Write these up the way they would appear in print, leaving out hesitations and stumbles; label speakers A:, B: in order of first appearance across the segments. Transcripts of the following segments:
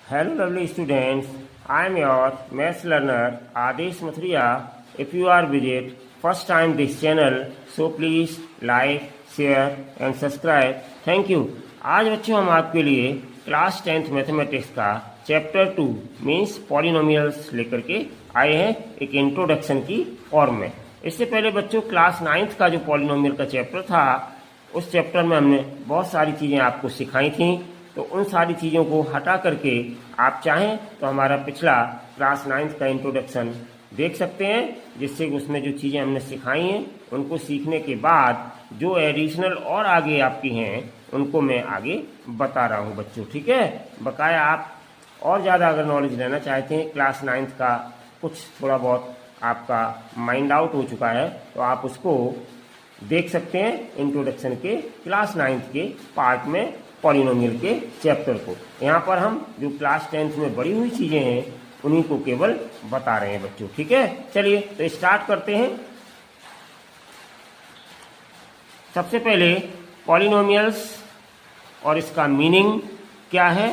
A: Hello lovely students, I am your maths learner Adesh Mathria. If you are visit first time this channel, so please like, share and subscribe. Thank you. आज बच्चों हम आपके लिए class 10th mathematics का chapter 2 means polynomials लेकर के आए हैं एक इंट्रोडक्शन की फॉर्म में। इससे पहले बच्चों क्लास 9th का जो पॉलिनोमियल का चैप्टर था उस चैप्टर में हमने बहुत सारी चीज़ें आपको सिखाई थी। तो उन सारी चीज़ों को हटा करके आप चाहें तो हमारा पिछला क्लास 9th का इंट्रोडक्शन देख सकते हैं, जिससे उसमें जो चीज़ें हमने सिखाई हैं उनको सीखने के बाद जो एडिशनल और आगे आपकी हैं उनको मैं आगे बता रहा हूं बच्चों। ठीक है, बकाया आप और ज़्यादा अगर नॉलेज लेना चाहते हैं, क्लास 9th का कुछ थोड़ा बहुत आपका माइंड आउट हो चुका है तो आप उसको देख सकते हैं इंट्रोडक्शन के क्लास 9th के पार्ट में पॉलिनोमियल के चैप्टर को। यहाँ पर हम जो क्लास 10th में बड़ी हुई चीज़ें हैं उन्हीं को केवल बता रहे हैं बच्चों। ठीक है, चलिए तो स्टार्ट करते हैं। सबसे पहले पॉलिनोमियल्स और इसका मीनिंग क्या है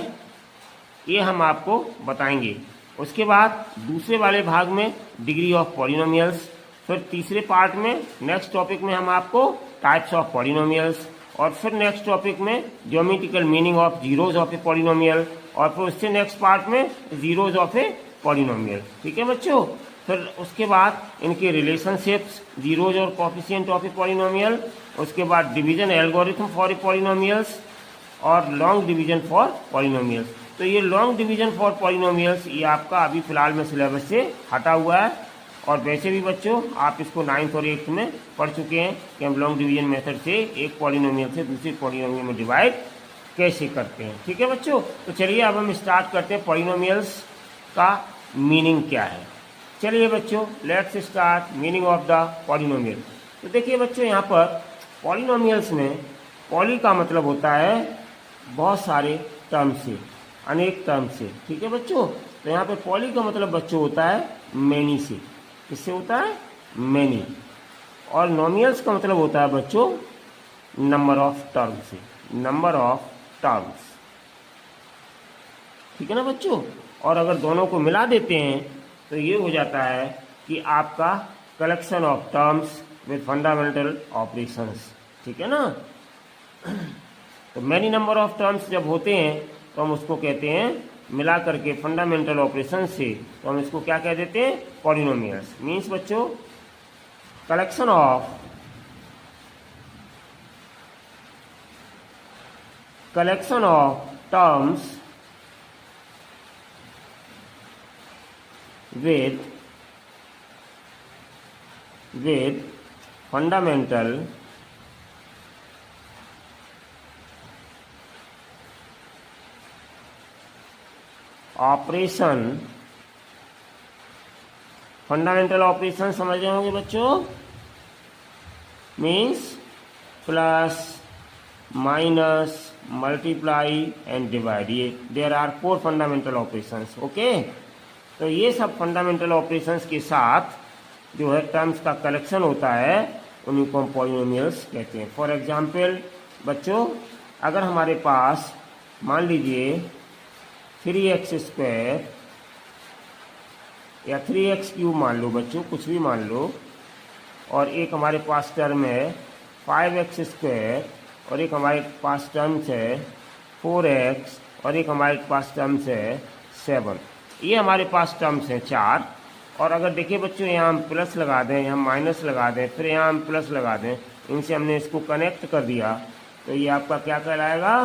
A: ये हम आपको बताएंगे। उसके बाद दूसरे वाले भाग में डिग्री ऑफ पॉलिनोमियल्स, फिर तीसरे पार्ट में नेक्स्ट टॉपिक में हम आपको टाइप्स ऑफ पॉलिनोमियल्स, और फिर नेक्स्ट टॉपिक में geometrical meaning of zeros of a polynomial, और फिर उससे नेक्स्ट पार्ट में जीरोज ऑफ ए पॉलिनोमियल। ठीक है बच्चों, फिर उसके बाद इनके रिलेशनशिप्स, जीरोज और कोफिशिएंट ऑफ ए पॉलिनोमियल, उसके बाद division algorithm for a polynomials और लॉन्ग डिवीजन फॉर पॉलिनोमियल्स। तो ये लॉन्ग डिवीजन फॉर पॉलिनोमियल्स ये आपका अभी फिलहाल में सिलेबस से हटा हुआ है, और वैसे भी बच्चों आप इसको 9th और 8th में पढ़ चुके हैं कि हम लॉन्ग डिवीजन मेथड से एक पॉलिनोमियल से दूसरे पॉलिनोमियल में डिवाइड कैसे करते हैं। ठीक है बच्चों, तो चलिए अब हम स्टार्ट करते हैं पॉलिनोमियल्स का मीनिंग क्या है। चलिए बच्चों let's start meaning of the polynomial. तो देखिए बच्चों यहाँ पर पॉलिनोमियल्स में पॉली का मतलब होता है बहुत सारे टर्म से, अनेक टर्म से। ठीक है बच्चों, तो यहाँ पर पॉली का मतलब बच्चों होता है मैनी से। किससे होता है? मैनी। और नोमियल्स का मतलब होता है बच्चों नंबर ऑफ टर्म से, नंबर ऑफ टर्म्स। ठीक है ना बच्चों, और अगर दोनों को मिला देते हैं तो ये हो जाता है कि आपका collection of terms with fundamental operations. ठीक है ना, तो मैनी नंबर ऑफ टर्म्स जब होते हैं तो हम उसको कहते हैं मिला करके फंडामेंटल ऑपरेशन से, तो हम इसको क्या कह देते हैं? पॉलिनोमियल्स। मीन्स बच्चों collection of terms with fundamental operation. Fundamental operation समझ रहे होंगे बच्चों, means plus, minus, multiply and divide. ये there are 4 fundamental operations. Okay, तो ये सब फंडामेंटल ऑपरेशंस के साथ जो है टर्म्स का कलेक्शन होता है उन्हीं को हम पॉलिनोमियल्स कहते हैं। फॉर एग्जाम्पल बच्चों अगर हमारे पास मान लीजिए 3x² या 3x³ मान लो बच्चों, कुछ भी मान लो, और एक हमारे पास टर्म है 5x² और एक हमारे पास टर्म्स है 4x और एक हमारे पास टर्म्स है 7। ये हमारे पास टर्म्स हैं 4। और अगर देखिए बच्चों यहाँ हम प्लस लगा दें, यहाँ माइनस लगा दें, फिर यहाँ हम प्लस लगा दें, इनसे हमने इसको कनेक्ट कर दिया तो ये आपका क्या कहलाएगा?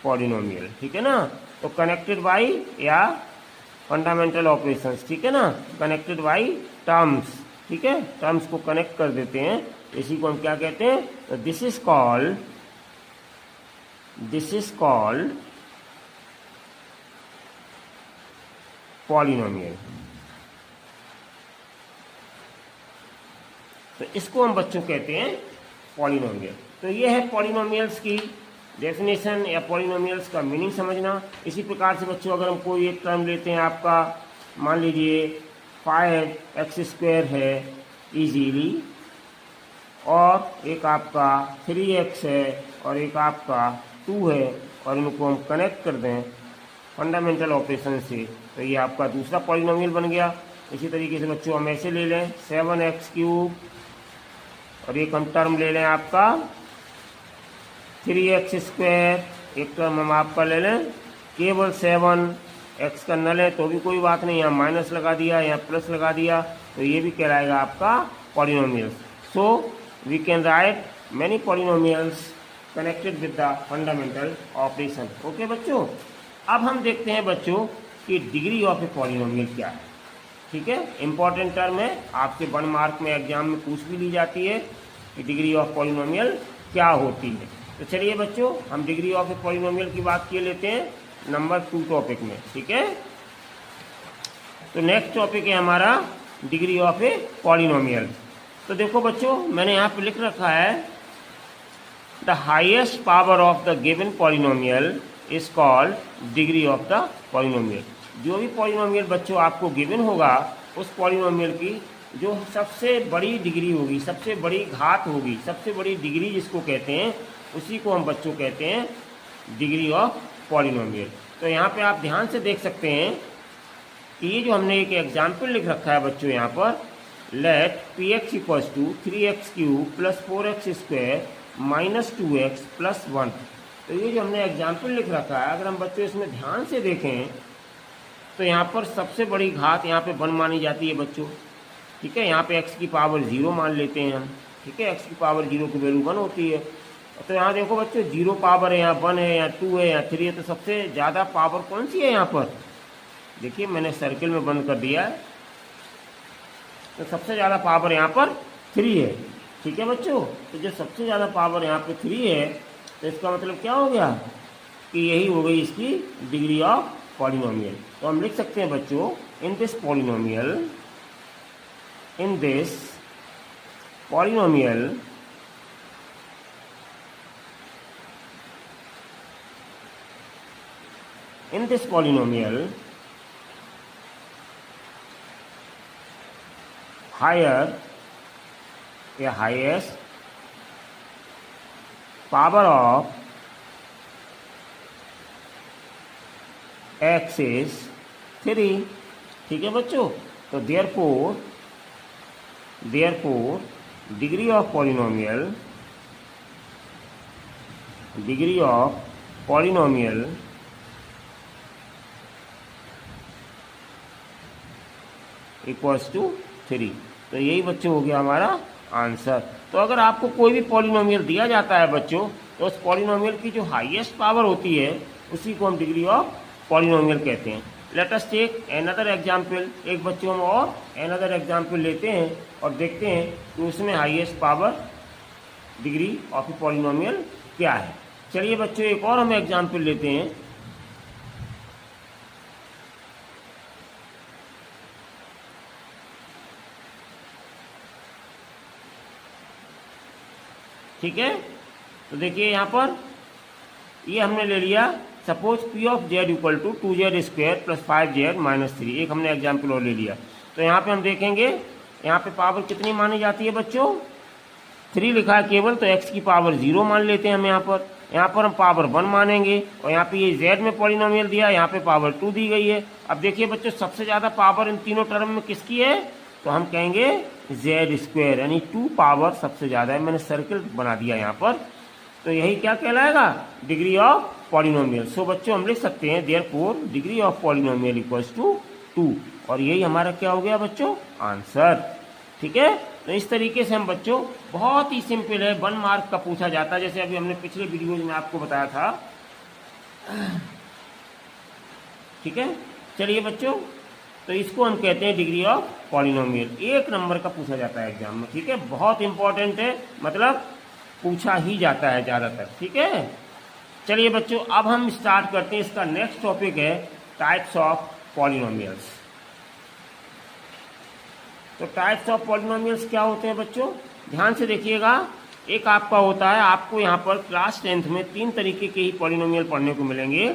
A: पॉलिनोमियल। ठीक है ना, तो कनेक्टेड बाई या फंडामेंटल ऑपरेशंस। ठीक है ना, कनेक्टेड बाई टर्म्स। ठीक है, टर्म्स को कनेक्ट कर देते हैं, इसी को हम क्या कहते हैं? तो दिस इज कॉल्ड पॉलिनोमियल। तो इसको हम बच्चों कहते हैं पॉलिनोमियल। तो ये है पॉलिनोमियल्स की डेफिनेशन या पॉलिनोमियल्स का मीनिंग समझना। इसी प्रकार से बच्चों अगर हम कोई एक टर्म लेते हैं, आपका मान लीजिए 5x² है इजीली, और एक आपका 3x है और एक आपका 2 है, और इनको हम कनेक्ट कर दें फंडामेंटल ऑपरेशन से। तो ये आपका दूसरा पॉलिनोमियल बन गया। इसी तरीके से बच्चों हम ऐसे ले लें 7x³ और एक हम टर्म ले लें आपका 3x²। एक टर्म हम आपका ले लें केवल 7x का नल है तो भी कोई बात नहीं, यहाँ माइनस लगा दिया, यहाँ प्लस लगा दिया, तो ये भी कहलाएगा आपका polynomials. So we can write many polynomials connected with the fundamental operation. Okay बच्चों, अब हम देखते हैं बच्चों कि डिग्री ऑफ ए पॉलिनोमियल क्या है। ठीक है, इंपॉर्टेंट टर्म है, आपसे 1 मार्क में एग्जाम में पूछ भी ली जाती है कि डिग्री ऑफ पॉलिनोमियल क्या होती है। तो चलिए बच्चों, हम डिग्री ऑफ ए पॉलिनोमियल की बात किए लेते हैं नंबर 2 टॉपिक में। ठीक है, तो नेक्स्ट टॉपिक है हमारा डिग्री ऑफ ए पॉलिनोमियल। तो देखो बच्चों, मैंने यहाँ पे लिख रखा है the highest power of the given polynomial is called degree of the polynomial. जो भी पॉलिनोमियल बच्चों आपको गिवन होगा, उस पॉलिनोमियल की जो सबसे बड़ी डिग्री होगी, सबसे बड़ी घात होगी, सबसे बड़ी डिग्री जिसको कहते हैं, उसी को हम बच्चों कहते हैं डिग्री ऑफ पॉलिनोमियल। तो यहाँ पे आप ध्यान से देख सकते हैं कि ये जो हमने एक एग्जाम्पल लिख रखा है बच्चों यहाँ पर, late px = 3x³ + 4x² - 2x + 1। तो ये जो हमने एग्जाम्पल लिख रखा है, अगर हम बच्चों इसमें ध्यान से देखें तो यहाँ पर सबसे बड़ी घात यहाँ पे 1 मानी जाती है बच्चों। ठीक है, यहाँ पे x की पावर 0 मान लेते हैं हम। ठीक है, x की पावर 0 की वैल्यू 1 होती है। तो यहाँ देखो बच्चों, 0 पावर है, यहाँ 1 है, यहाँ 2 है, यहाँ 3 है, तो सबसे ज़्यादा पावर कौन सी है यहाँ पर? देखिए मैंने सर्किल में बंद कर दिया है, तो सबसे ज़्यादा पावर यहाँ पर 3 है। ठीक है बच्चों, तो जो सबसे ज़्यादा पावर यहाँ पे 3 है, तो इसका मतलब क्या हो गया कि यही हो गई इसकी डिग्री ऑफ पॉलिनोमियल। तो हम लिख सकते हैं बच्चों, in this polynomial in this polynomial highest power of x is 3। ठीक है बच्चों, तो therefore degree of polynomial equals to 3। तो यही बच्चों हो गया हमारा आंसर। तो अगर आपको कोई भी पॉलिनोमियल दिया जाता है बच्चों, तो उस पॉलिनोमियल की जो हाईएस्ट पावर होती है, उसी को हम डिग्री ऑफ पॉलिनोमियल कहते हैं। Let us take another example. एक बच्चों हम और अनदर एग्जाम्पल लेते हैं और देखते हैं कि उसमें highest power degree of a polynomial क्या है। चलिए बच्चों, एक और हम एग्जाम्पल लेते हैं। ठीक है, तो देखिए यहाँ पर ये हमने ले लिया, suppose p of z = 2z² + 5z - 3। एक हमने एग्जाम्पल और ले लिया। तो यहाँ पे हम देखेंगे, यहाँ पे पावर कितनी मानी जाती है बच्चों? 3 लिखा है केवल, तो x की पावर 0 मान लेते हैं हम यहाँ पर हम पावर 1 मानेंगे। और यहाँ पे ये z में पॉलिनोमियल दिया, यहाँ पे पावर 2 दी गई है। अब देखिए बच्चों, सबसे ज़्यादा पावर इन तीनों टर्म में किसकी है? तो हम कहेंगे z², यानी 2 पावर सबसे ज़्यादा है। मैंने सर्किल बना दिया यहाँ पर, तो यही क्या कहलाएगा? Degree of polynomial. सो बच्चों हम लिख सकते हैं therefore degree of polynomial equals to 2, और यही हमारा क्या हो गया बच्चों? आंसर। ठीक है, तो इस तरीके से हम बच्चों, बहुत ही सिंपल है, 1 मार्क का पूछा जाता है, जैसे अभी हमने पिछले वीडियोज में आपको बताया था। ठीक है, चलिए बच्चों, तो इसको हम कहते हैं डिग्री ऑफ पॉलिनोमियल। 1 नंबर का पूछा जाता है एग्जाम में। ठीक है, बहुत इंपॉर्टेंट है, मतलब पूछा ही जाता है ज़्यादातर। ठीक है, चलिए बच्चों, अब हम स्टार्ट करते हैं। इसका नेक्स्ट टॉपिक है टाइप्स ऑफ पॉलिनोमियल्स। तो टाइप्स ऑफ पॉलिनोमियल्स क्या होते हैं बच्चों? ध्यान से देखिएगा। एक आपका होता है, आपको यहाँ पर क्लास 10th में 3 तरीके के ही पॉलिनोमियल पढ़ने को मिलेंगे।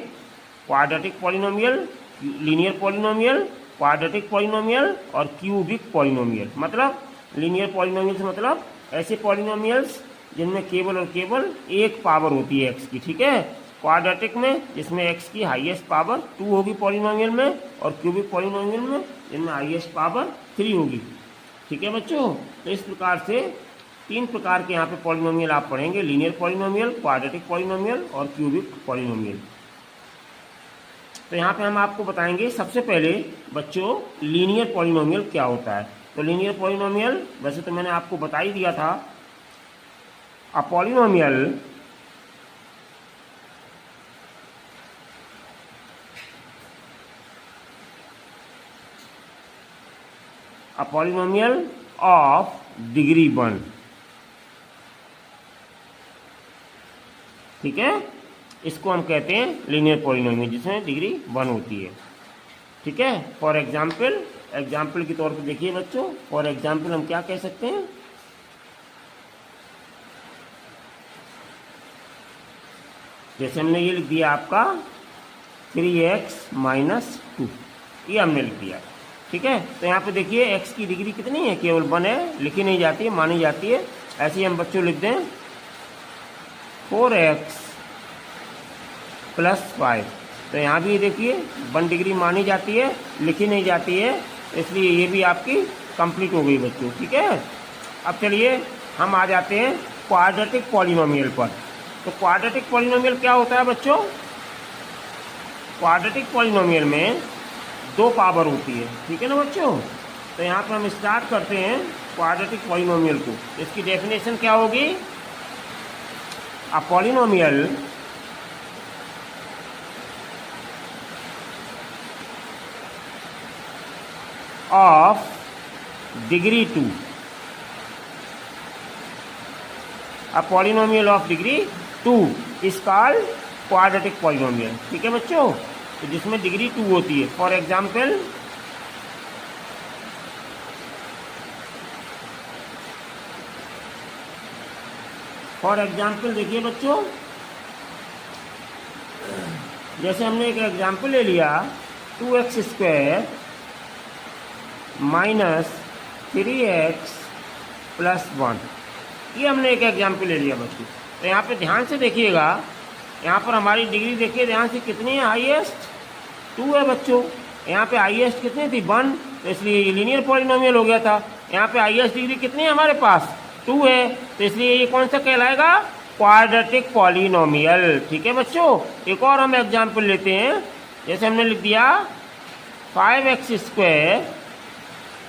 A: Quadratic polynomial, linear polynomial, quadratic polynomial और क्यूबिक पॉलिनोमियल। मतलब लीनियर पॉलिनोमियल्स मतलब ऐसे पॉलिनोमियल्स जिनमें केवल और केवल एक पावर होती है x की। ठीक है, क्वाड्रेटिक में जिसमें x की हाईएस्ट पावर 2 होगी पॉलिनोमियल में, और क्यूबिक पॉलिनोमियल में जिनमें हाईएस्ट पावर 3 होगी। ठीक है बच्चों, तो इस प्रकार से 3 प्रकार के यहाँ पे पॉलिनोमियल आप पढ़ेंगे, लीनियर पॉलिनोमियल, क्वाड्रेटिक पॉलिनोमियल और क्यूबिक पॉलिनोमियल। तो यहाँ पे हम आपको बताएंगे सबसे पहले बच्चों लीनियर पॉलिनोमियल क्या होता है। तो लीनियर पॉलिनोमियल वैसे तो मैंने आपको बता ही दिया था। A polynomial of degree 1। ठीक है, इसको हम कहते हैं लीनियर पॉलिनोमियल जिसमें डिग्री 1 होती है। ठीक है, फॉर एग्जाम्पल के तौर पे देखिए बच्चों, फॉर एग्जाम्पल हम क्या कह सकते हैं, जैसे हमने ये लिख दिया आपका 3x - 2, ये हमने लिख दिया। ठीक है, तो यहाँ पे देखिए x की डिग्री कितनी है, केवल 1 है, लिखी नहीं जाती है, मानी जाती है। ऐसे ही हम बच्चों लिख दें 4x + 5, तो यहाँ भी देखिए 1 डिग्री मानी जाती है, लिखी नहीं जाती है, इसलिए ये भी आपकी कंप्लीट हो गई बच्चों। ठीक है, अब चलिए हम आ जाते हैं क्वाड्रेटिक पॉलिनोमियल पर। तो क्वाड्रेटिक पॉलिनोमियल क्या होता है बच्चों, क्वाड्रेटिक पॉलिनोमियल में 2 पावर होती है। ठीक है ना बच्चों, तो यहाँ पर हम स्टार्ट करते हैं क्वाड्रेटिक पॉलिनोमियल को। इसकी डेफिनेशन क्या होगी, a polynomial of degree 2, a polynomial of degree 2 is called quadratic polynomial. ठीक है बच्चों, तो जिसमें डिग्री 2 होती है। फॉर एग्जाम्पल देखिए बच्चों, जैसे हमने एक एग्जाम्पल ले लिया 2x² - 3x + 1, ये हमने एक एग्जाम्पल ले लिया बच्चों। तो यहाँ पे ध्यान से देखिएगा, यहाँ पर हमारी डिग्री देखिए ध्यान से कितनी है, हाईएस्ट 2 है बच्चों। यहाँ पे हाईएस्ट कितनी थी, 1, तो इसलिए ये लीनियर पॉलिनोमियल हो गया था। यहाँ पे हाईएस्ट डिग्री कितनी है हमारे पास, 2 है, तो इसलिए ये कौन सा कहलाएगा, क्वाड्रेटिक पॉलिनोमियल। ठीक है बच्चों, एक और हम एग्जाम्पल लेते हैं, जैसे हमने लिख दिया 5x²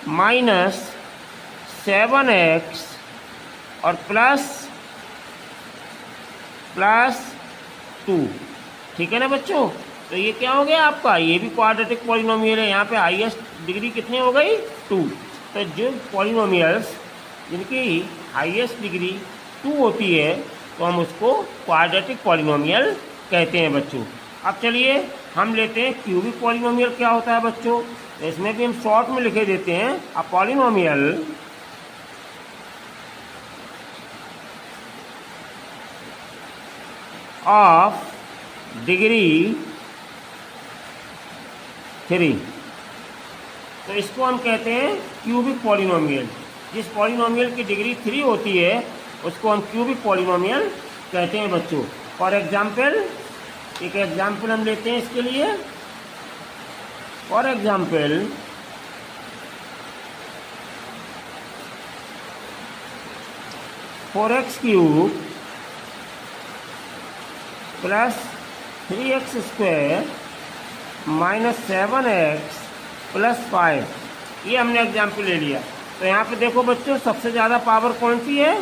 A: - 7x और प्लस 2। ठीक है ना बच्चों, तो ये क्या हो गया आपका, ये भी क्वाड्रेटिक पॉलिनोमियल है। यहाँ पे हाईएस्ट डिग्री कितनी हो गई, 2। तो जो पॉलिनोमियल्स जिनकी हाईएस्ट डिग्री 2 होती है, तो हम उसको क्वाड्रेटिक पॉलिनोमियल कहते हैं बच्चों। अब चलिए हम लेते हैं क्यूबिक पॉलिनोमियल क्या होता है बच्चों। तो इसमें भी हम शॉर्ट में लिखे देते हैं, अ पॉलिनोमियल ऑफ डिग्री 3, तो इसको हम कहते हैं क्यूबिक पॉलिनोमियल। जिस पॉलिनोमियल की डिग्री 3 होती है उसको हम क्यूबिक पॉलिनोमियल कहते हैं बच्चों। फॉर एग्जाम्पल, एक एग्जाम्पल हम लेते हैं इसके लिए। For example, (4x³ + 3x² - 7x + 5, ये हमने एग्जाम्पल ले लिया। तो यहाँ पे देखो बच्चों, सबसे ज़्यादा पावर कौन सी है,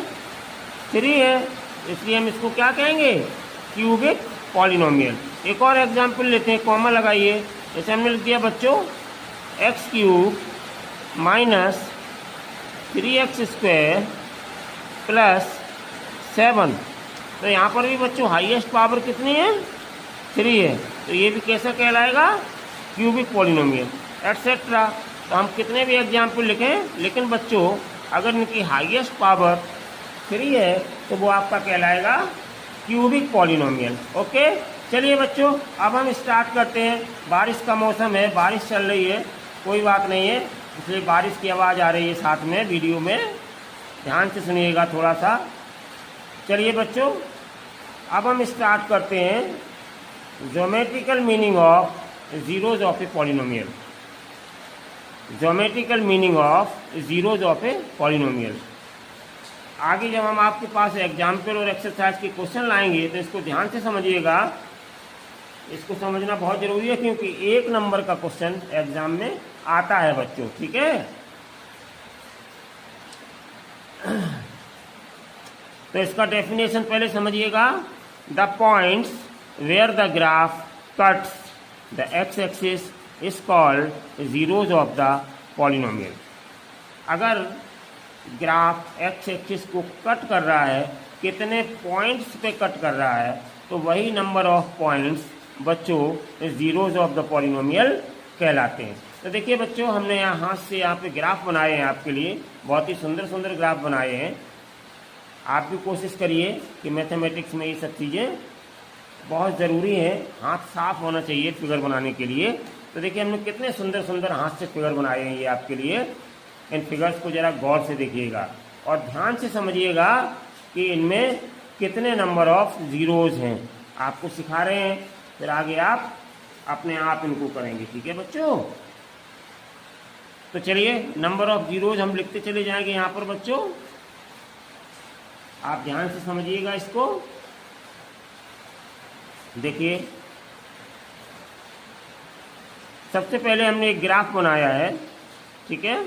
A: 3 है, इसलिए हम इसको क्या कहेंगे, क्यूबिक पॉलिनोमियल। एक और एग्जाम्पल लेते हैं, कॉमा लगाइए, जैसे हमने लिख दिया बच्चों x³ - 3x² + 7, तो यहाँ पर भी बच्चों हाईएस्ट पावर कितनी है, 3 है, तो ये भी कैसा कहलाएगा, क्यूबिक पॉलिनोमियल एटसेट्रा। तो हम कितने भी एग्जाम्पल लिखें, लेकिन बच्चों अगर इनकी हाईएस्ट पावर 3 है तो वो आपका कहलाएगा क्यूबिक पॉलिनोमियल। ओके, चलिए बच्चों अब हम स्टार्ट करते हैं। बारिश का मौसम है, बारिश चल रही है, कोई बात नहीं है, इसलिए बारिश की आवाज़ आ रही है साथ में वीडियो में, ध्यान से सुनिएगा थोड़ा सा। चलिए बच्चों अब हम स्टार्ट करते हैं geometrical meaning of zeros of a polynomial. Geometrical meaning of zeros of a polynomial. आगे जब हम आपके पास एग्जाम्पल और एक्सरसाइज के क्वेश्चन लाएंगे तो इसको ध्यान से समझिएगा। इसको समझना बहुत जरूरी है क्योंकि 1 नंबर का क्वेश्चन एग्जाम में आता है बच्चों, ठीक है। तो इसका डेफिनेशन पहले समझिएगा। The points where the graph cuts the x axis is called zeros of the polynomial. अगर ग्राफ एक्स एक्सिस को कट कर रहा है, कितने पॉइंट्स पे कट कर रहा है, तो वही नंबर ऑफ पॉइंट्स बच्चों जीरोज ऑफ द पॉलिनोमियल कहलाते हैं। तो देखिए बच्चों, हमने यहाँ हाथ से यहाँ पे ग्राफ बनाए हैं आपके लिए, बहुत ही सुंदर सुंदर ग्राफ बनाए हैं। आप भी कोशिश करिए कि मैथमेटिक्स में ये सब चीज़ें बहुत ज़रूरी है, हाथ साफ होना चाहिए फिगर बनाने के लिए। तो देखिए हमने कितने सुंदर सुंदर हाथ से फिगर बनाए हैं ये आपके लिए। इन फिगर्स को ज़रा गौर से देखिएगा और ध्यान से समझिएगा कि इनमें कितने नंबर ऑफ ज़ीरोज़ हैं। आपको सिखा रहे हैं, फिर आगे आप अपने आप इनको करेंगे, ठीक है बच्चों। तो चलिए नंबर ऑफ ज़ीरोज़ हम लिखते चले जाएंगे यहाँ पर बच्चों। आप ध्यान से समझिएगा इसको। देखिए सबसे पहले हमने एक ग्राफ बनाया है, ठीक है,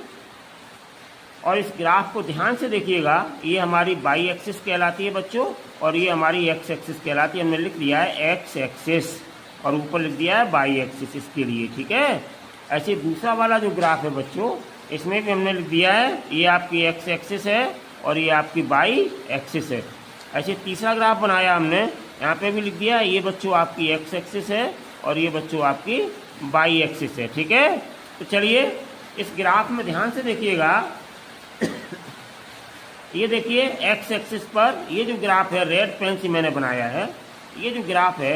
A: और इस ग्राफ को ध्यान से देखिएगा। ये हमारी बाई एक्सिस कहलाती है बच्चों और ये हमारी एक्स एक्सिस कहलाती है। हमने लिख दिया है एक्स एक्सिस और ऊपर लिख दिया है बाई एक्सिस इसके लिए, ठीक है। ऐसे दूसरा वाला जो ग्राफ है बच्चों, इसमें भी हमने लिख दिया है ये आपकी एक्स एक्सिस है और ये आपकी बाई एक्सिस है। ऐसे तीसरा ग्राफ बनाया हमने, यहाँ पे भी लिख दिया ये बच्चों आपकी एक्स एक्सिस है और ये बच्चों आपकी बाई एक्सिस है, ठीक है। तो चलिए इस ग्राफ में ध्यान से देखिएगा। ये देखिए एक्स एक्सिस पर ये जो ग्राफ है, रेड पेन से मैंने बनाया है, ये जो ग्राफ है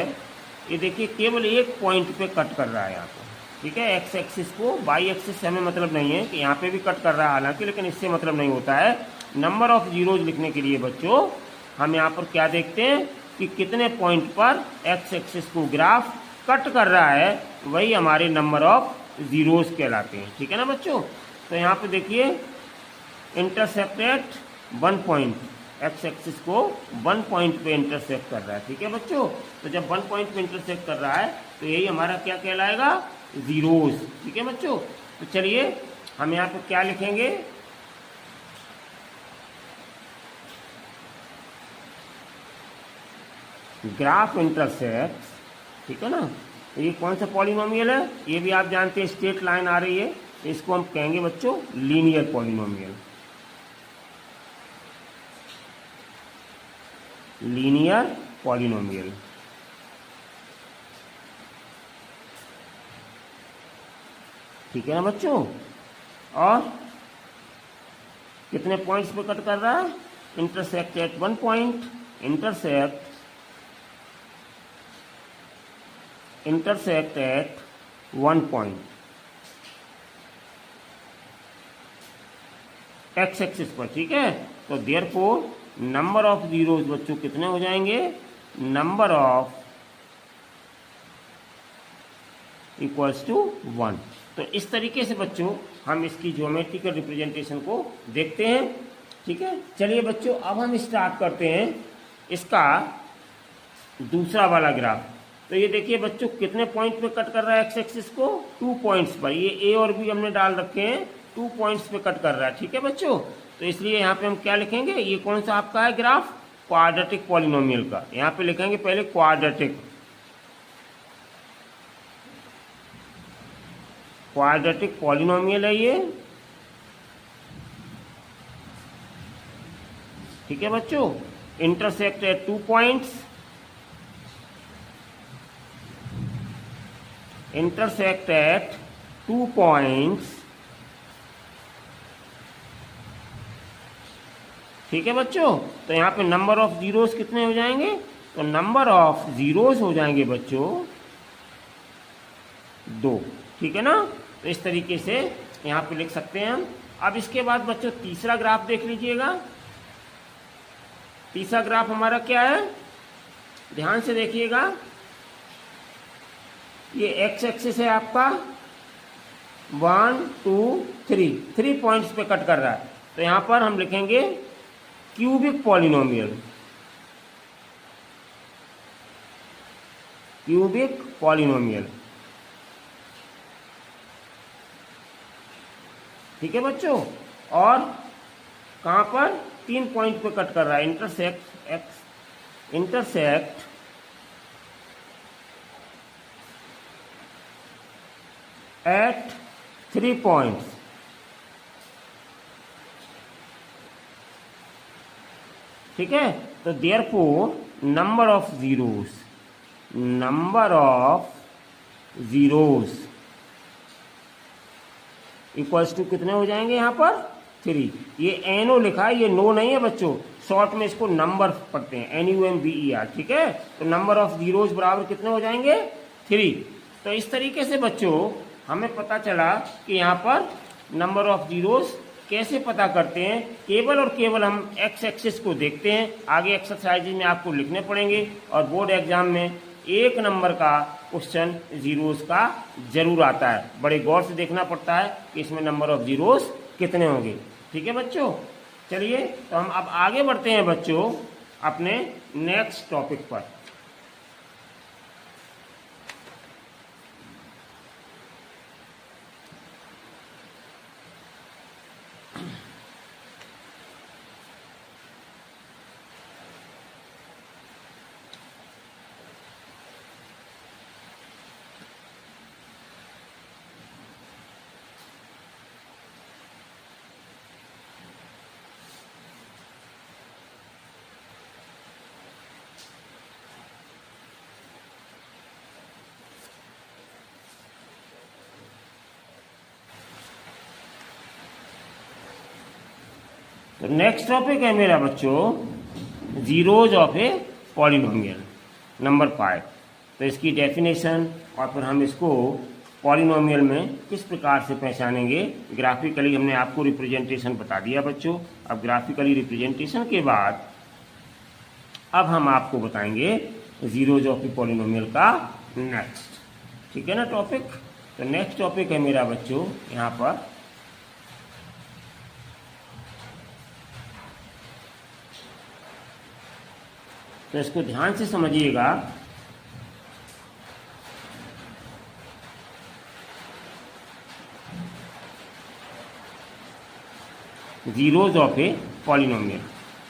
A: ये देखिए केवल एक पॉइंट पे कट कर रहा है यहाँ पे, ठीक है। एक्स एक्सिस को बाई एक्सिस से हमें मतलब नहीं है कि यहाँ पे भी कट कर रहा है हालांकि, लेकिन इससे मतलब नहीं होता है। नंबर ऑफ जीरोज लिखने के लिए बच्चों हम यहाँ पर क्या देखते हैं कि कितने पॉइंट पर एक्स एक्सिस को ग्राफ कट कर रहा है, वही हमारे नंबर ऑफ जीरोज कहलाते हैं, ठीक है ना बच्चों। तो यहाँ पे देखिए intercept at 1 point, x axis को 1 पॉइंट पे इंटरसेक्ट कर रहा है, ठीक है बच्चों। तो जब 1 पॉइंट पे इंटरसेक्ट कर रहा है तो यही हमारा क्या कहलाएगा, जीरोज, ठीक है बच्चों। तो चलिए हम यहाँ पे क्या लिखेंगे, ग्राफ इंटरसेक्ट, ठीक है ना। ये कौन सा पॉलिनोमियल है, ये भी आप जानते हैं, स्ट्रेट लाइन आ रही है, इसको हम कहेंगे बच्चों लीनियर पॉलिनोमियल। लीनियर पॉलिनोमियल, ठीक है ना बच्चों। और कितने पॉइंट्स पे कट कर रहा है, intersect at 1 point, intersect at 1 point x axis पर, ठीक है। तो देयरफॉर नंबर ऑफ जीरोज बच्चों कितने हो जाएंगे, नंबर ऑफ इक्वल्स टू 1। तो इस तरीके से बच्चों हम इसकी ज्योमेट्रिकल रिप्रेजेंटेशन को देखते हैं, ठीक है। चलिए बच्चों अब हम स्टार्ट करते हैं इसका दूसरा वाला ग्राफ। तो ये देखिए बच्चों कितने पॉइंट पे कट कर रहा है एक्स एक्सिस को, 2 पॉइंट्स पर। ये ए और बी हमने डाल रखे हैं, 2 पॉइंट्स पे कट कर रहा है, ठीक है बच्चों। तो इसलिए यहाँ पे हम क्या लिखेंगे, ये कौन सा आपका है ग्राफ, क्वाड्रेटिक पॉलिनोमियल का। यहाँ पे लिखेंगे पहले क्वाड्रेटिक पॉलिनोमियल है ये, ठीक है बच्चों। Intersect at 2 points, intersect at 2 points, ठीक है बच्चों। तो यहाँ पे नंबर ऑफ जीरोस कितने हो जाएंगे, तो नंबर ऑफ जीरोस हो जाएंगे बच्चों 2, ठीक है ना। तो इस तरीके से यहाँ पे लिख सकते हैं हम। अब इसके बाद बच्चों तीसरा ग्राफ देख लीजिएगा। तीसरा ग्राफ हमारा क्या है, ध्यान से देखिएगा। ये एक्स एक्सिस है आपका 1 2 3, 3 पॉइंट्स पे कट कर रहा है। तो यहां पर हम लिखेंगे क्यूबिक पॉलिनोमियल, क्यूबिक पॉलिनोमियल। ठीक है बच्चों। और कहां पर 3 पॉइंट पे कट कर रहा है, intersect x, intersect at 3 points. ठीक है। तो therefore number of zeros, number of zeros equals to कितने हो जाएंगे यहाँ पर 3। ये एनओ लिखा है, ये नो नहीं है बच्चों, शॉर्ट में इसको नंबर पढ़ते हैं, NUMBER। ठीक है। तो नंबर ऑफ जीरोस बराबर कितने हो जाएंगे 3। तो इस तरीके से बच्चों हमें पता चला कि यहाँ पर नंबर ऑफ जीरोस कैसे पता करते हैं। केवल और केवल हम एक्स एक्सिस को देखते हैं, आगे एक्सरसाइज में आपको लिखने पड़ेंगे और बोर्ड एग्जाम में 1 नंबर का क्वेश्चन जीरोस का जरूर आता है। बड़े गौर से देखना पड़ता है कि इसमें नंबर ऑफ जीरोस कितने होंगे। ठीक है बच्चों। चलिए तो हम अब आगे बढ़ते हैं बच्चों अपने नेक्स्ट टॉपिक पर। तो नेक्स्ट टॉपिक है मेरा बच्चों zeros of a polynomial number 5। तो इसकी डेफिनेशन और फिर हम इसको पॉलिनोमियल में किस प्रकार से पहचानेंगे। ग्राफिकली हमने आपको रिप्रेजेंटेशन बता दिया बच्चों। अब ग्राफिकली रिप्रेजेंटेशन के बाद अब हम आपको बताएंगे जीरोज ऑफ ए पॉलिनोमियल का नेक्स्ट। ठीक है ना टॉपिक। तो नेक्स्ट टॉपिक है मेरा बच्चों यहाँ पर तो इसको ध्यान से समझिएगा। Zeros of a polynomial.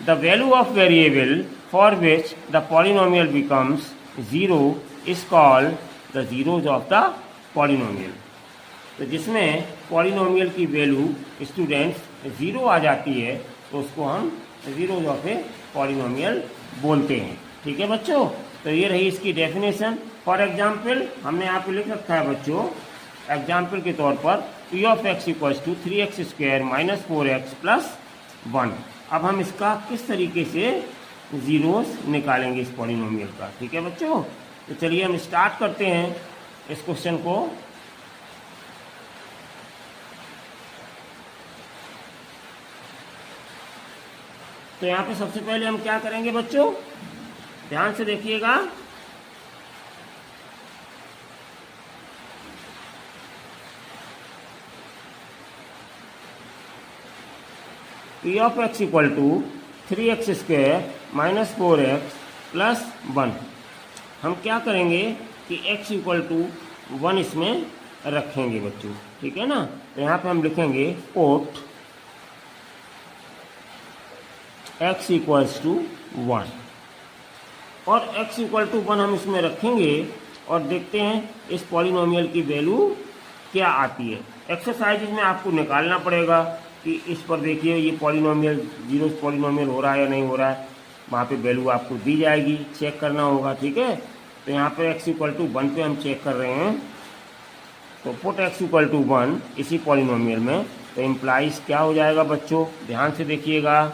A: The value of variable for which the polynomial becomes 0 is called the zeros of the polynomial. तो जिसमें पॉलिनोमियल की वैल्यू स्टूडेंट्स 0 आ जाती है तो उसको हम जीरोज ऑफ ए पॉलिनोमियल बोलते हैं। ठीक है बच्चों। तो ये रही इसकी डेफिनेशन। फॉर एग्जाम्पल हमने यहाँ पे लिख रखा है बच्चों, एग्जाम्पल के तौर पर p of x equals to 3x square minus 4x plus 1। अब हम इसका किस तरीके से जीरोस निकालेंगे इस पॉलिनोमियल का। ठीक है बच्चों। तो चलिए हम स्टार्ट करते हैं इस क्वेश्चन को। तो यहाँ पे सबसे पहले हम क्या करेंगे बच्चों, ध्यान से देखिएगा। p of x equal to 3x square minus 4x plus 1। हम क्या करेंगे कि x इक्वल टू 1 इसमें रखेंगे बच्चों। ठीक है ना। तो यहाँ पे हम लिखेंगे पुट x इक्वल्स टू 1 और x इक्वल टू 1 हम इसमें रखेंगे और देखते हैं इस पॉलिनोमियल की वैल्यू क्या आती है। एक्सरसाइज में आपको निकालना पड़ेगा कि इस पर देखिए ये पॉलिनोमियल जीरो पॉलिनोमियल हो रहा है या नहीं हो रहा है। वहाँ पे वैल्यू आपको दी जाएगी, चेक करना होगा। ठीक है। तो यहाँ पे x इक्वल टू 1 पे हम चेक कर रहे हैं। तो पुट x इक्वल टू 1 इसी पॉलिनोमियल में, तो इम्प्लाइज क्या हो जाएगा बच्चों, ध्यान से देखिएगा।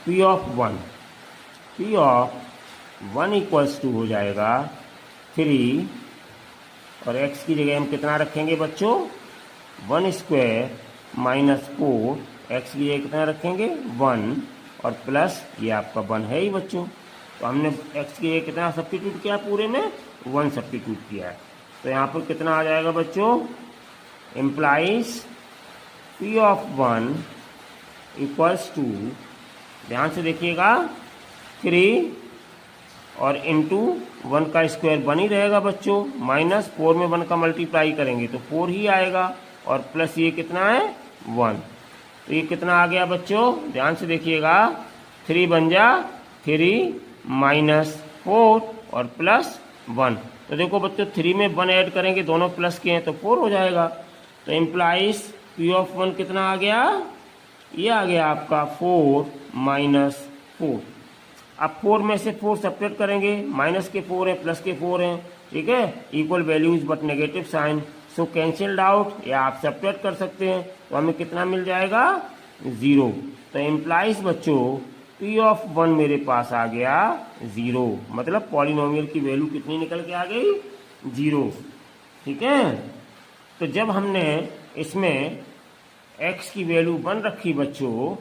A: p ऑफ 1 इक्वल्स टू हो जाएगा 3 और x की जगह हम कितना रखेंगे बच्चों 1 स्क्वायर माइनस 4, एक्स की जगह कितना रखेंगे 1 और प्लस ये आपका 1 है ही बच्चों। तो हमने x के लिए कितना सब्स्टिट्यूट किया पूरे में 1 सब्स्टिट्यूट किया है। तो यहाँ पर कितना आ जाएगा बच्चों, implies p of 1 equals to, ध्यान से देखिएगा, 3 और इंटू 1 का स्क्वायर 1 ही रहेगा बच्चों, माइनस 4 में 1 का मल्टीप्लाई करेंगे तो 4 ही आएगा, और प्लस ये कितना है 1। तो ये कितना आ गया बच्चों, ध्यान से देखिएगा, 3 बन जा 3 माइनस 4 और प्लस 1। तो देखो बच्चों 3 में 1 ऐड करेंगे, दोनों प्लस के हैं तो 4 हो जाएगा। तो इम्प्लाइज p ऑफ 1 कितना आ गया, ये आ गया आपका 4 माइनस 4। अब 4 में से 4 सब्ट्रैक्ट करेंगे, माइनस के 4 है प्लस के 4 हैं, ठीक है, equal values but negative sign, so cancelled out, या आप सब्ट्रैक्ट कर सकते हैं। तो हमें कितना मिल जाएगा 0। तो इम्प्लाइज बच्चों p ऑफ 1 मेरे पास आ गया 0, मतलब पॉलिनोमियल की वैल्यू कितनी निकल के आ गई 0, ठीक है। तो जब हमने इसमें x की वैल्यू 1 रखी बच्चों,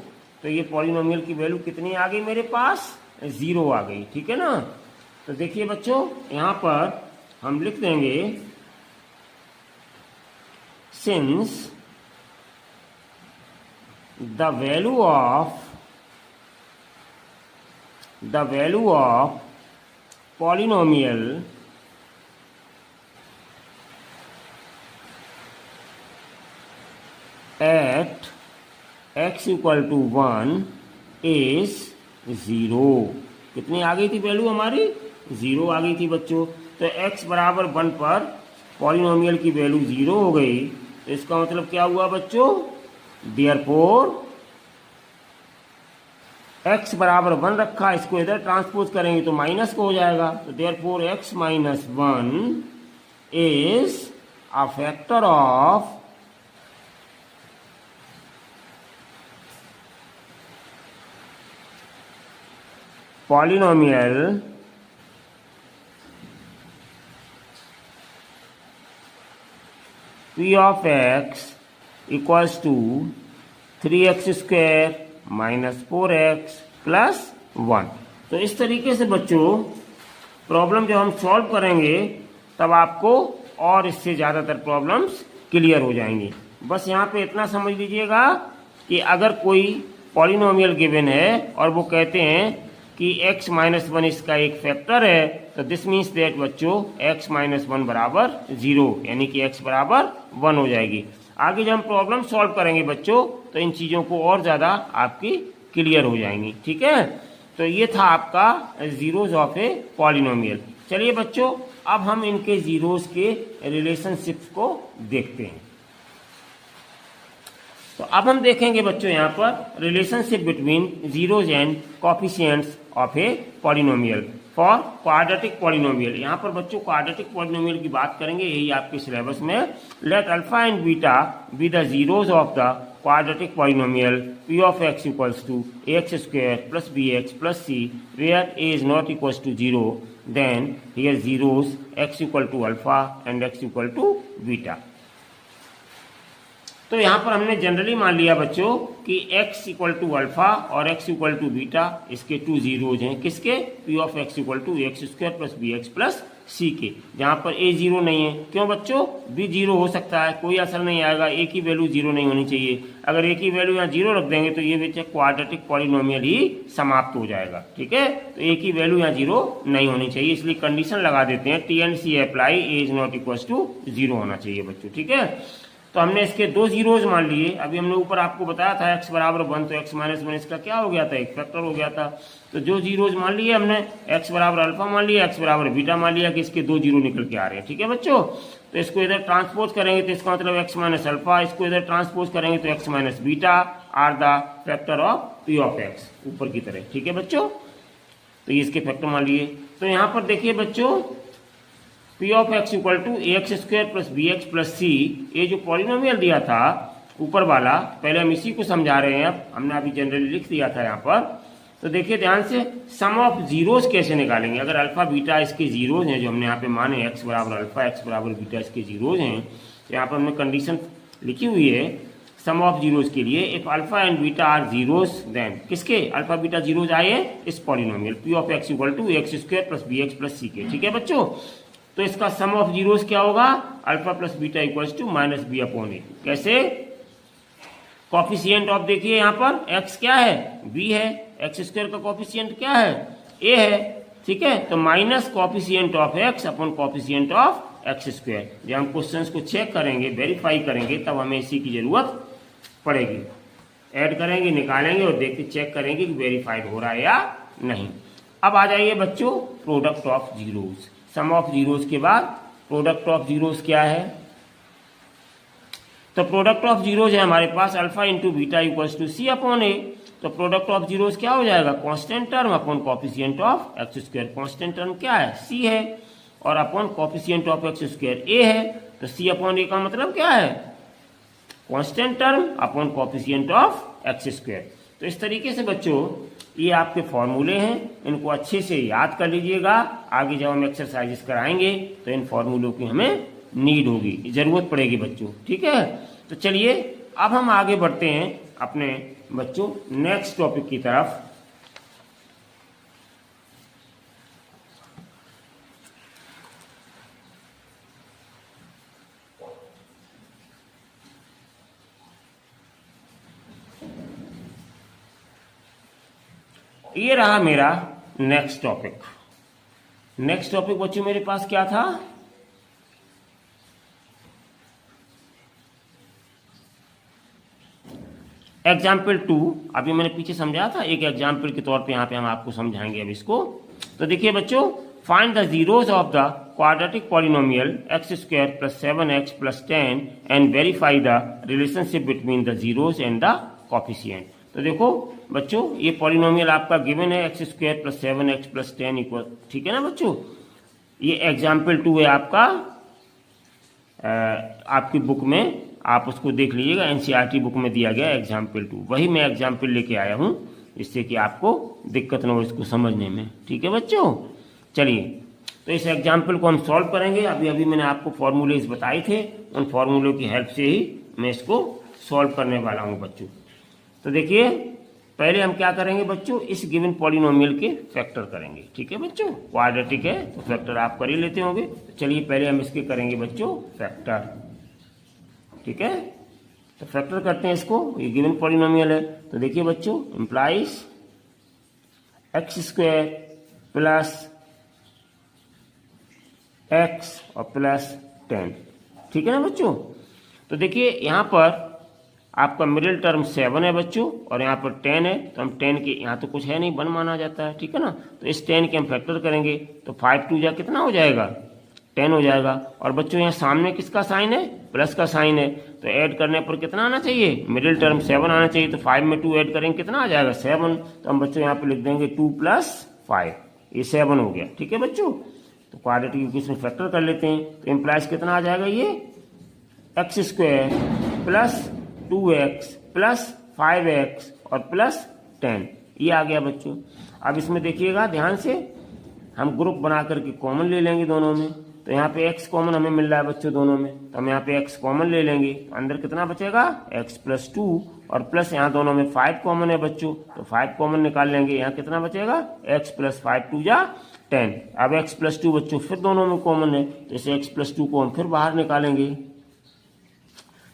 A: तो ये पॉलिनोमियल की वैल्यू कितनी आ गई मेरे पास 0 आ गई, ठीक है ना। तो देखिए बच्चों यहाँ पर हम लिख देंगे, since the value of polynomial at x equal to 1 is 0, कितनी आ गई थी वैल्यू हमारी 0 आ गई थी बच्चों। तो x बराबर 1 पर पॉलिनोमियल की वैल्यू 0 हो गई, तो इसका मतलब क्या हुआ बच्चों, देयरफॉर x बराबर 1 रखा, इसको इधर ट्रांसपोज करेंगे तो माइनस को हो जाएगा, तो therefore x minus 1 is a factor of polynomial p of x equals to 3x square minus 4x plus 1। तो इस तरीके से बच्चों प्रॉब्लम जब हम सॉल्व करेंगे तब आपको और इससे ज़्यादातर प्रॉब्लम्स क्लियर हो जाएंगी। बस यहाँ पे इतना समझ लीजिएगा कि अगर कोई पॉलिनोमियल गिवन है और वो कहते हैं कि x माइनस 1 इसका एक फैक्टर है, तो दिस मीन्स दैट बच्चों x माइनस 1 बराबर 0, यानी कि x बराबर 1 हो जाएगी। आगे जब हम प्रॉब्लम सॉल्व करेंगे बच्चों तो इन चीज़ों को और ज़्यादा आपकी क्लियर हो जाएंगी, ठीक है। तो ये था आपका जीरोज ऑफ ए पॉलिनोमियल। चलिए बच्चों अब हम इनके जीरोज के रिलेशनशिप्स को देखते हैं। तो अब हम देखेंगे बच्चों यहाँ पर relationship between zeros and coefficients of a polynomial for quadratic polynomial. यहाँ पर बच्चों क्वाड्रेटिक पॉलिनोमियल की बात करेंगे, यही आपके सिलेबस में। Let alpha and beta be the zeros of the quadratic polynomial p of x equals to ax square plus bx plus c where a is not equals to 0, then here zeros x equal to alpha and x equal to beta। तो यहाँ पर हमने generally मान लिया बच्चों कि x equal to alpha और x equal to beta इसके 2 जीरोज हैं, किसके, p of x equal to x square plus b x plus c के, जहाँ पर a 0 नहीं है। क्यों बच्चों, b 0 हो सकता है, कोई असर नहीं आएगा, a की वैल्यू 0 नहीं होनी चाहिए। अगर a की वैल्यू यहाँ 0 रख देंगे तो ये बच्चे क्वाड्रेटिक पॉलिनोमियल ही समाप्त हो जाएगा, ठीक है। तो a की वैल्यू यहाँ 0 नहीं होनी चाहिए, इसलिए कंडीशन लगा देते हैं T and C apply, a is not equal to 0 होना चाहिए बच्चों, ठीक है। तो हमने इसके 2 जीरोज मान लिए। अभी हमने ऊपर आपको बताया था x बराबर 1, तो x माइनस 1 इसका क्या हो गया था, एक फैक्टर हो गया था। तो जो जीरोज मान लिए हमने, x बराबर अल्फा मान लिया, x बराबर बीटा मान लिया कि इसके 2 जीरो निकल के आ रहे हैं, ठीक है बच्चों। तो इसको इधर ट्रांसपोज करेंगे तो इसका मतलब x माइनस अल्फा, इसको इधर ट्रांसपोज करेंगे तो x minus beta are the factor of p of x, ऊपर की तरह, ठीक है बच्चों। तो ये इसके फैक्टर मान लिए। तो यहाँ पर देखिए बच्चों p of x equal to x square plus b x plus c, ये जो पॉलिनोमियल दिया था ऊपर वाला, पहले हम इसी को समझा रहे हैं, अब हमने अभी जनरली लिख दिया था यहाँ पर। तो देखिए ध्यान से, सम ऑफ जीरोज कैसे निकालेंगे। अगर अल्फा बीटा इसके जीरोज हैं जो हमने यहाँ पे माने, x बराबर अल्फा एक्स बराबर बीटा इसके जीरोज हैं, तो यहाँ पर हमने कंडीशन लिखी हुई है, सम ऑफ जीरोस के लिए if alpha and beta are zeros then किसके अल्फा बीटा जीरोस आए इस polynomial p of x equal to x square plus b x plus c के। ठीक है बच्चों, तो इसका सम ऑफ जीरोस क्या होगा alpha plus beta equals to minus b upon a. कैसे? कॉफिशिएंट ऑफ देखिए यहाँ पर एक्स क्या है बी है, एक्स स्क्वायर का कॉफिशिएंट क्या है ए है। ठीक है, तो minus coefficient of x upon coefficient of x square. जब हम क्वेश्चंस को चेक करेंगे वेरीफाई करेंगे तब हमें इसी की जरूरत पड़ेगी। ऐड करेंगे निकालेंगे और देख के चेक करेंगे कि वेरीफाइड हो रहा है या नहीं। अब आ जाइए बच्चों product of zeros. Sum of zeros के बाद प्रोडक्ट ऑफ जीरोस क्या है? तो प्रोडक्ट ऑफ जीरोस है हमारे पास alpha into beta equals to c upon a. तो प्रोडक्ट ऑफ जीरोस क्या हो जाएगा constant term upon coefficient of x square. Constant term क्या है सी है और upon coefficient of x square a है। तो सी अपॉन ए का मतलब क्या है constant term upon coefficient of x square. तो इस तरीके से बच्चों ये आपके फॉर्मूले हैं, इनको अच्छे से याद कर लीजिएगा। आगे जब हम एक्सरसाइजेस कराएंगे तो इन फॉर्मूलों की हमें नीड होगी, जरूरत पड़ेगी बच्चों। ठीक है, तो चलिए अब हम आगे बढ़ते हैं अपने बच्चों नेक्स्ट टॉपिक की तरफ। ये रहा मेरा नेक्स्ट टॉपिक। नेक्स्ट टॉपिक बच्चों मेरे पास क्या था? एग्जाम्पल 2। अभी मैंने पीछे समझाया था, एक एग्जाम्पल के तौर पे यहाँ पे हम आपको समझाएंगे अब इसको। तो देखिए बच्चों find the zeros of the quadratic polynomial x square plus 7x plus 10 and verify the relationship between the zeros and the coefficient. तो देखो बच्चों ये पॉलिनोमियल आपका गिवन है x square plus 7x plus 10 equal. ठीक है ना बच्चों, ये एग्जाम्पल 2 है आपका, आपकी बुक में आप उसको देख लीजिएगा, एनसीईआरटी बुक में दिया गया एग्जाम्पल 2। वही मैं एग्जाम्पल लेके आया हूँ जिससे कि आपको दिक्कत न हो इसको समझने में। ठीक है बच्चों, चलिए तो इस एग्जाम्पल को हम सॉल्व करेंगे। अभी अभी मैंने आपको फॉर्मूलेज बताए थे, उन फॉर्मूलों की हेल्प से ही मैं इसको सॉल्व करने वाला हूँ बच्चों। तो देखिए पहले हम क्या करेंगे बच्चों, इस गिवन पॉलिनोमियल के फैक्टर करेंगे। ठीक है बच्चों, क्वाड्रेटिक है तो फैक्टर आप कर ही लेते होंगे। तो चलिए पहले हम इसके करेंगे बच्चों फैक्टर। ठीक है, तो फैक्टर करते हैं इसको, ये गिवन पॉलिनोमियल है। तो देखिए बच्चों implies x square plus x और प्लस 10। ठीक है ना बच्चों, तो देखिए यहाँ पर आपका मिडिल टर्म 7 है बच्चों और यहाँ पर 10 है। तो हम 10 के यहाँ तो कुछ है नहीं, 1 माना जाता है। ठीक है ना, तो इस 10 के हम फैक्टर करेंगे तो 5 2 जा कितना हो जाएगा 10 हो जाएगा। और बच्चों यहाँ सामने किसका साइन है प्लस का साइन है, तो ऐड करने पर कितना आना चाहिए मिडिल टर्म 7 आना चाहिए। तो 5 में 2 ऐड करेंगे कितना आ जाएगा 7। तो हम बच्चों यहाँ पे लिख देंगे 2 + 5, ये 7 हो गया। ठीक है बच्चों, तो क्वाड्रेटिक इक्वेशन फैक्टर कर लेते हैं। तो इम्प्लाइज कितना आ जाएगा ये x square plus 2x plus 5x और प्लस 10, ये आ गया बच्चों। अब इसमें देखिएगा ध्यान से, हम ग्रुप बना करके कॉमन ले लेंगे दोनों में। तो यहाँ पे x कॉमन हमें मिल रहा है बच्चों दोनों में, तो हम यहाँ पे x कॉमन ले लेंगे। तो अंदर कितना बचेगा x + 2 और प्लस यहाँ दोनों में 5 कॉमन है बच्चों, तो 5 कॉमन निकाल लेंगे। यहाँ कितना बचेगा x + 5 2 जा 10। अब x + 2 बच्चों फिर दोनों में कॉमन है, तो इसे x + 2 को हम फिर बाहर निकालेंगे।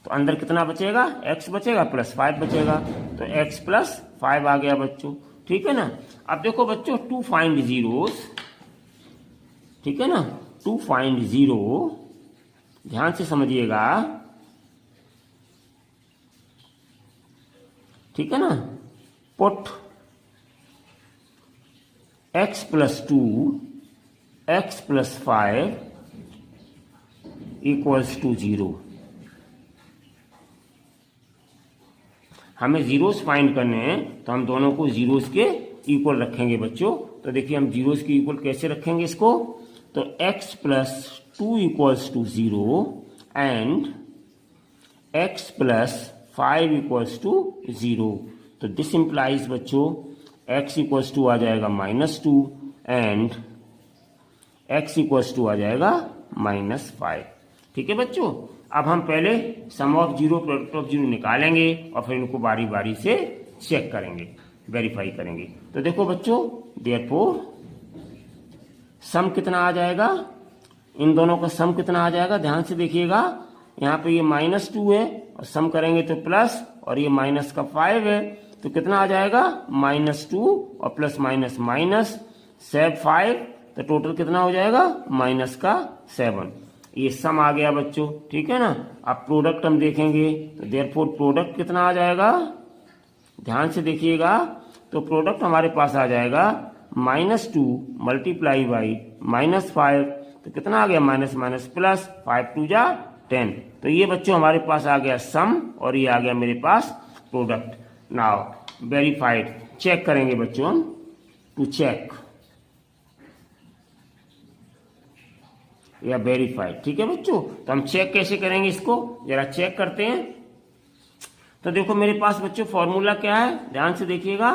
A: तो अंदर कितना बचेगा x बचेगा प्लस 5 बचेगा, तो x + 5 आ गया बच्चों। ठीक है ना, अब देखो बच्चों टू फाइंड जीरोस। ठीक है ना, टू फाइंड जीरो, ध्यान से समझिएगा। ठीक है ना, पुट x + 2 x + 5 = 0। हमें जीरोस फाइंड करने हैं तो हम दोनों को जीरोस के इक्वल रखेंगे बच्चों। तो देखिए हम जीरोस के इक्वल कैसे रखेंगे इसको, तो x + 2 = 0 एंड x + 5 = 0। तो दिस इंप्लाइज बच्चों x = आ जाएगा -2 एंड x = आ जाएगा -5। ठीक है बच्चों। अब हम पहले sum of zero product of zero निकालेंगे और फिर इनको बारी बारी से चेक करेंगे, वेरीफाई करेंगे। तो देखो बच्चों, देयरफॉर सम कितना आ जाएगा, इन दोनों का सम कितना आ जाएगा, ध्यान से देखिएगा। यहाँ पे ये -2 है और सम करेंगे तो प्लस, और ये माइनस का 5 है, तो कितना आ जाएगा -2 और प्लस माइनस माइनस 5, तो टोटल कितना हो जाएगा -7। ये सम आ गया बच्चों, ठीक है ना। अब प्रोडक्ट हम देखेंगे, तो देयरफॉर प्रोडक्ट कितना आ जाएगा, ध्यान से देखिएगा। तो प्रोडक्ट हमारे पास आ जाएगा -2 मल्टीप्लाई बाई -5, तो कितना आ गया माइनस माइनस प्लस, 5 2 जा 10। तो ये बच्चों हमारे पास आ गया सम और ये आ गया मेरे पास प्रोडक्ट। नाउ वेरीफाइड, चेक करेंगे बच्चों हम, टू चेक या वेरीफाइड, ठीक है बच्चों। तो हम चेक कैसे करेंगे इसको, जरा चेक करते हैं। तो देखो मेरे पास बच्चों फॉर्मूला क्या है, ध्यान से देखिएगा।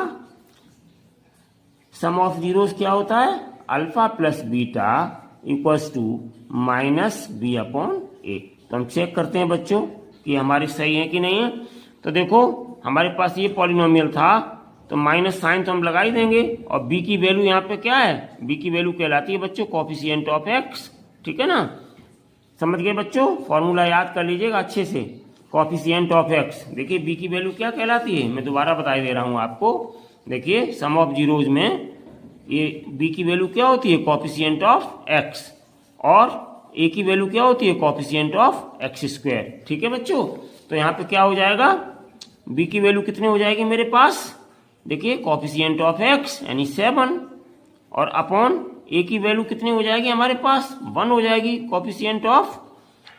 A: सम ऑफ जीरोस क्या होता है, alpha plus beta equals to -b upon a। तो हम चेक करते हैं बच्चों कि हमारी सही है कि नहीं है। तो देखो हमारे पास ये पॉलिनोमियल था, तो माइनस साइन तो हम लगा ही देंगे, और b की वैल्यू यहाँ पे क्या है, b की वैल्यू कहलाती है बच्चों कोफिशिएंट ऑफ x, ठीक है ना। समझ गए बच्चों, फॉर्मूला याद कर लीजिएगा अच्छे से, कोफिशिएंट ऑफ x। देखिए b की वैल्यू क्या कहलाती है, मैं दोबारा बता दे रहा हूं आपको। देखिए सम ऑफ जीरोज में ये b की वैल्यू क्या होती है, कोफिशिएंट ऑफ x, और a की वैल्यू क्या होती है, कोफिशिएंट ऑफ x², ठीक है बच्चों। तो यहाँ पे क्या हो जाएगा, b की वैल्यू कितनी हो जाएगी मेरे पास, देखिए कोफिशिएंट ऑफ x यानी 7, और अपॉन a की वैल्यू कितनी हो जाएगी हमारे पास, 1 हो जाएगी, कोफिशिएंट ऑफ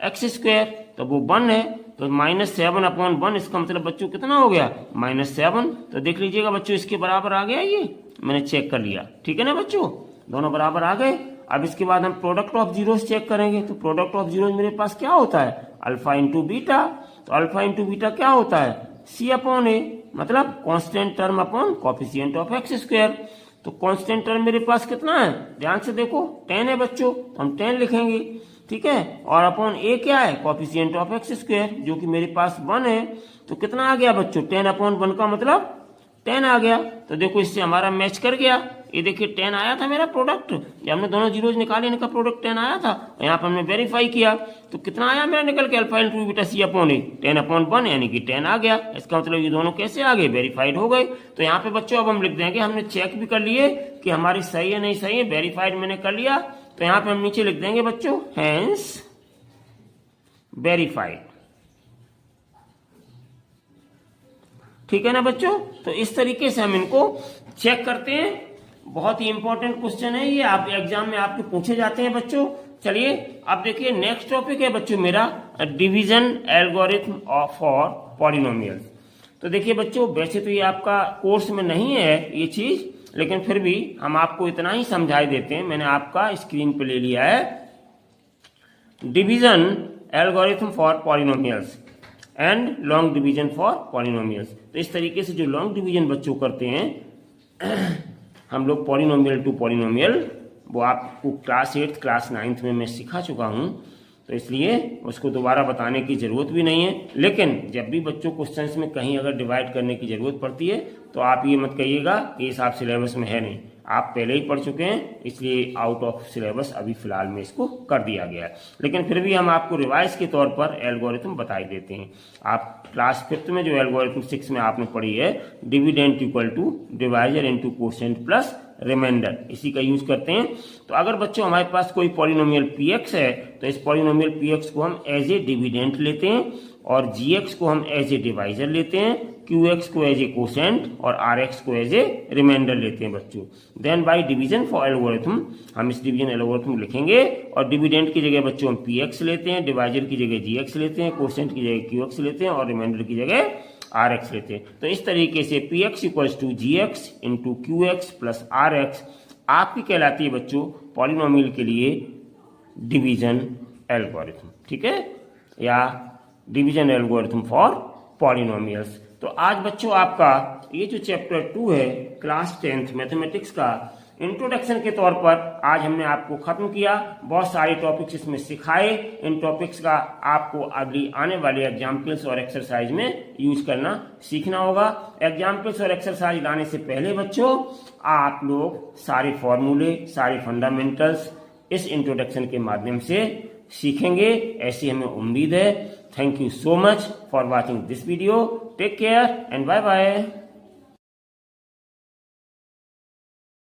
A: x², तो वो 1 है। तो -7 अपॉन 1, इसका मतलब बच्चों कितना हो गया, -7। तो देख लीजिएगा बच्चों इसके बराबर आ गया, ये मैंने चेक कर लिया, ठीक है ना बच्चों, दोनों बराबर आ गए। अब इसके बाद हम प्रोडक्ट ऑफ जीरोस चेक करेंगे। तो प्रोडक्ट ऑफ जीरोस मेरे पास क्या होता है, अल्फा इंटू बीटा। तो अल्फा इंटू बीटा क्या होता है, c अपॉन a, मतलब constant term upon coefficient of x²। तो कांस्टेंट टर्म मेरे पास कितना है, ध्यान से देखो 10 है बच्चों, तो हम 10 लिखेंगे, ठीक है। और अपॉन a क्या है, कोफिशिएंट ऑफ x², जो कि मेरे पास 1 है। तो कितना आ गया बच्चों, 10 अपॉन 1 का मतलब 10 आ गया। तो देखो इससे हमारा मैच कर गया, ये देखिए 10 आया था मेरा प्रोडक्ट, जब हमने दोनों जीरोज निकाले इनका प्रोडक्ट 10 आया था, यहाँ पर हमने वेरीफाई किया, तो कितना आया मेरा निकल के, alpha into beta c upon a, 10 upon 1 यानी कि 10 आ गया। इसका मतलब ये दोनों कैसे आ गए, वेरीफाइड हो गए। तो यहाँ पे बच्चों अब हम लिख देंगे, हमने चेक भी कर लिए कि हमारी सही है नहीं सही है, वेरीफाइड मैंने कर लिया। तो यहाँ पे हम नीचे लिख देंगे बच्चों हैंस वेरीफाइड, ठीक है ना बच्चों। तो इस तरीके से हम इनको चेक करते हैं। बहुत ही इंपॉर्टेंट क्वेश्चन है ये, आप एग्जाम में आपके पूछे जाते हैं बच्चों। चलिए अब देखिए नेक्स्ट टॉपिक है बच्चों मेरा डिवीजन एल्गोरिथम फॉर पॉलिनोमियल्स। तो देखिए बच्चों, वैसे तो ये आपका कोर्स में नहीं है ये चीज, लेकिन फिर भी हम आपको इतना ही समझाई देते हैं। मैंने आपका स्क्रीन पे ले लिया है division algorithm for polynomials and long division for polynomials. तो इस तरीके से जो लॉन्ग डिवीजन बच्चों करते हैं हम लोग पॉलिनोमियल टू पॉलिनोमियल, वो आपको क्लास 8 क्लास 9 में मैं सिखा चुका हूँ, तो इसलिए उसको दोबारा बताने की जरूरत भी नहीं है। लेकिन जब भी बच्चों क्वेश्चंस में कहीं अगर डिवाइड करने की जरूरत पड़ती है तो आप ये मत कहिएगा कि इस आप सिलेबस में है नहीं, आप पहले ही पढ़ चुके हैं, इसलिए आउट ऑफ सिलेबस अभी फिलहाल में इसको कर दिया गया है। लेकिन फिर भी हम आपको रिवाइज के तौर पर एल्गोरिथम बताई देते हैं। आप क्लास 5 में जो एल्गोरिथम 6 में आपने पढ़ी है, dividend equal to divisor into quotient plus remainder, इसी का यूज करते हैं। तो अगर बच्चों हमारे पास कोई पॉलिनोमियल px है, तो इस पॉलिनोमियल px को हम एज ए डिविडेंट लेते हैं, और gx को हम एज ए डिवाइजर लेते हैं, qx को एज ए कोसेंट, और rx को एज ए रिमाइंडर लेते हैं बच्चों। Then by division for algorithm हम इस डिवीजन एल्गोरिथम लिखेंगे, और डिविडेंट की जगह बच्चों हम px लेते हैं, डिवाइजर की जगह gx लेते हैं, कोसेंट की जगह qx लेते हैं, और रिमाइंडर की जगह rx लेते हैं। तो इस तरीके से px equals to gx into qx plus rx आपकी कहलाती है बच्चों पॉलिनोमियल के लिए डिवीजन एल्गोरिथम, ठीक है, या डिवीजन एल्गोरिथम फॉर पॉलिनोमियल्स। तो आज बच्चों आपका ये जो चैप्टर 2 है क्लास 10th मैथमेटिक्स का, इंट्रोडक्शन के तौर पर आज हमने आपको खत्म किया, बहुत सारे टॉपिक्स इसमें सिखाए। इन टॉपिक्स का आपको अगली आने वाले एग्जाम्पल्स और एक्सरसाइज में यूज करना सीखना होगा। एग्जाम्पल्स और एक्सरसाइज लाने से पहले बच्चों आप लोग सारे फॉर्मूले, सारे फंडामेंटल्स इस इंट्रोडक्शन के माध्यम से सीखेंगे, ऐसी हमें उम्मीद है। Thank you so much for watching this video. Take care and bye bye.